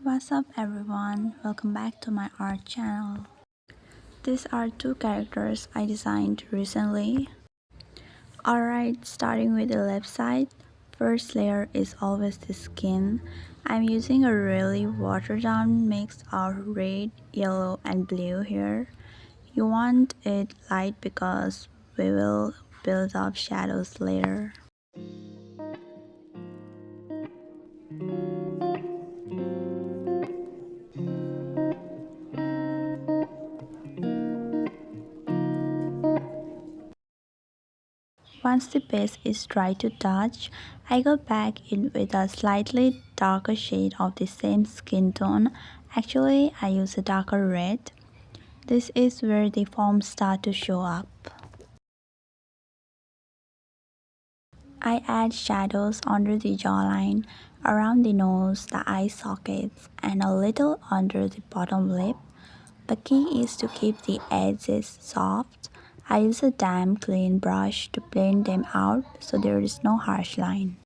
What's up everyone, welcome back to my art channel. These are two characters I designed recently. Alright, starting with the left side, first layer is always the skin. I'm using a really watered down mix of red, yellow and blue here. You want it light because we will build up shadows later. Once the base is dry to touch, I go back in with a slightly darker shade of the same skin tone. Actually, I use a darker red. This is where the forms start to show up. I add shadows under the jawline, around the nose, the eye sockets, and a little under the bottom lip. The key is to keep the edges soft. I use a damp clean brush to blend them out so there is no harsh line.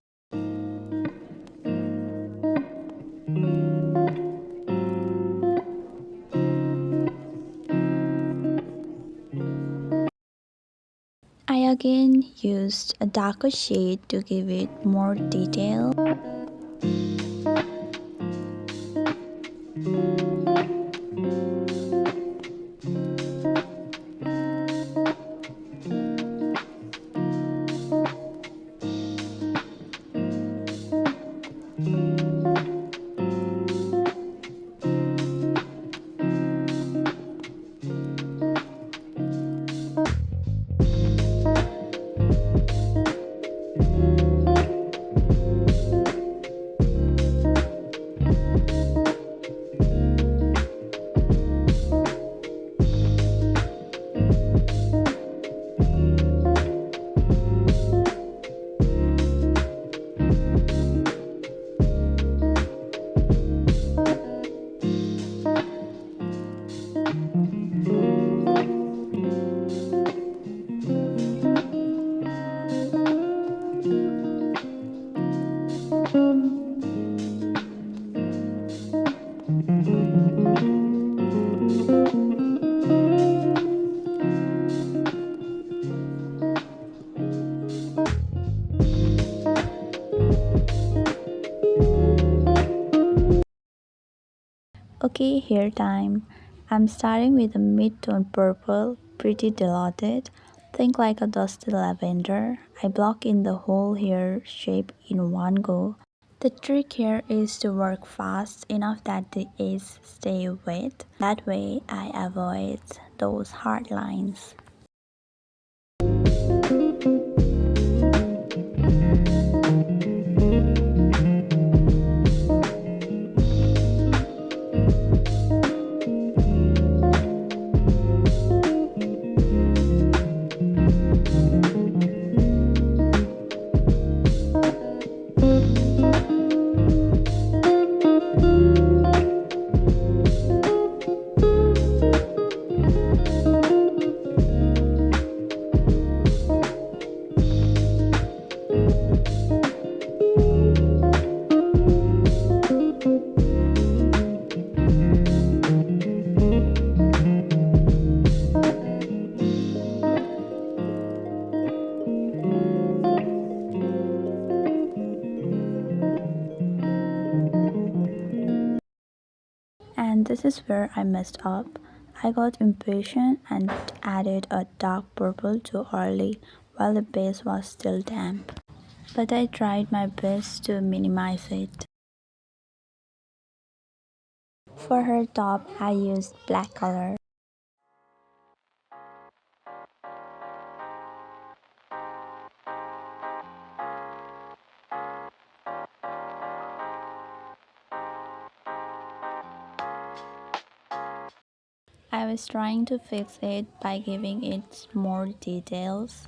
I again used a darker shade to give it more detail. Okay, hair time. I'm starting with a mid-tone purple, pretty diluted. Think like a dusty lavender. I block in the whole hair shape in one go. The trick here is to work fast enough that the edges stay wet. That way I avoid those hard lines. And this is where I messed up. I got impatient and added a dark purple too early while the base was still damp. But I tried my best to minimize it. For her top, I used black color. I was trying to fix it by giving it more details.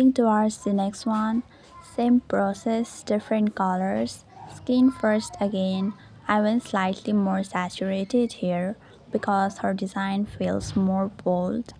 Moving towards the next one, same process, different colors. Skin first again. I went slightly more saturated here because her design feels more bold.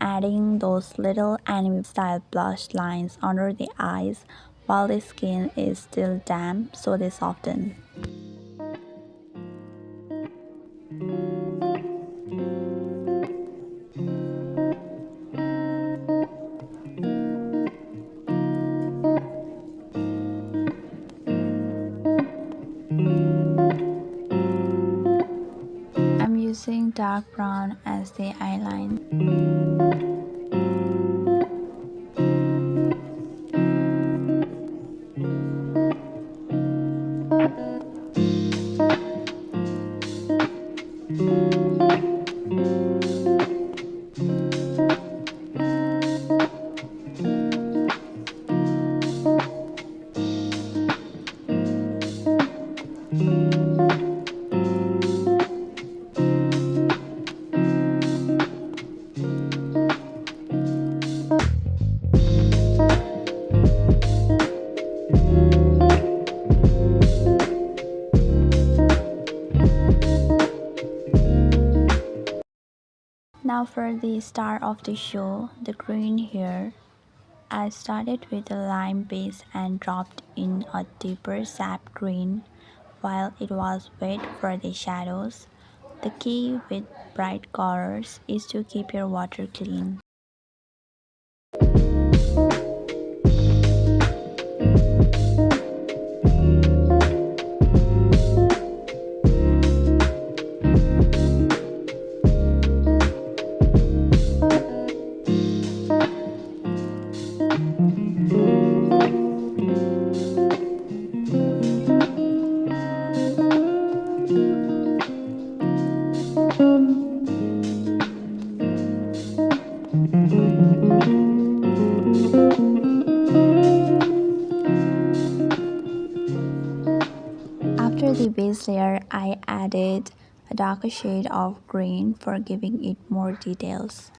Adding those little anime style blush lines under the eyes while the skin is still damp so they soften. I'm using dark brown as the eyeline. Now for the star of the show, the green here. I started with a lime base and dropped in a deeper sap green while it was wet for the shadows. The key with bright colors is to keep your water clean. After the base layer, I added a darker shade of green for giving it more details.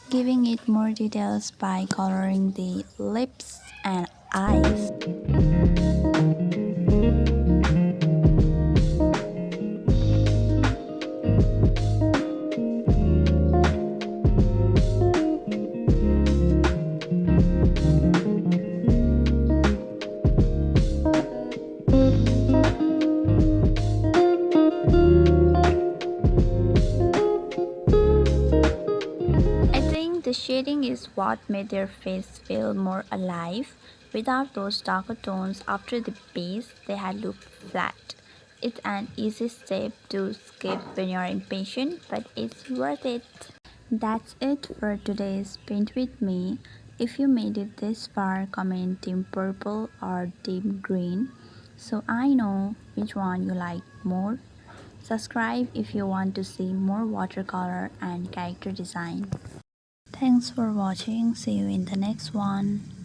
Giving it more details by coloring the lips and eyes. I think the shading is what made their face feel more alive. Without those darker tones after the base, they had looked flat. It's an easy step to skip when you're impatient, but it's worth it. That's it for today's Paint With Me. If you made it this far, comment Team Purple or Team Green so I know which one you like more. Subscribe if you want to see more watercolor and character design. Thanks for watching. See you in the next one.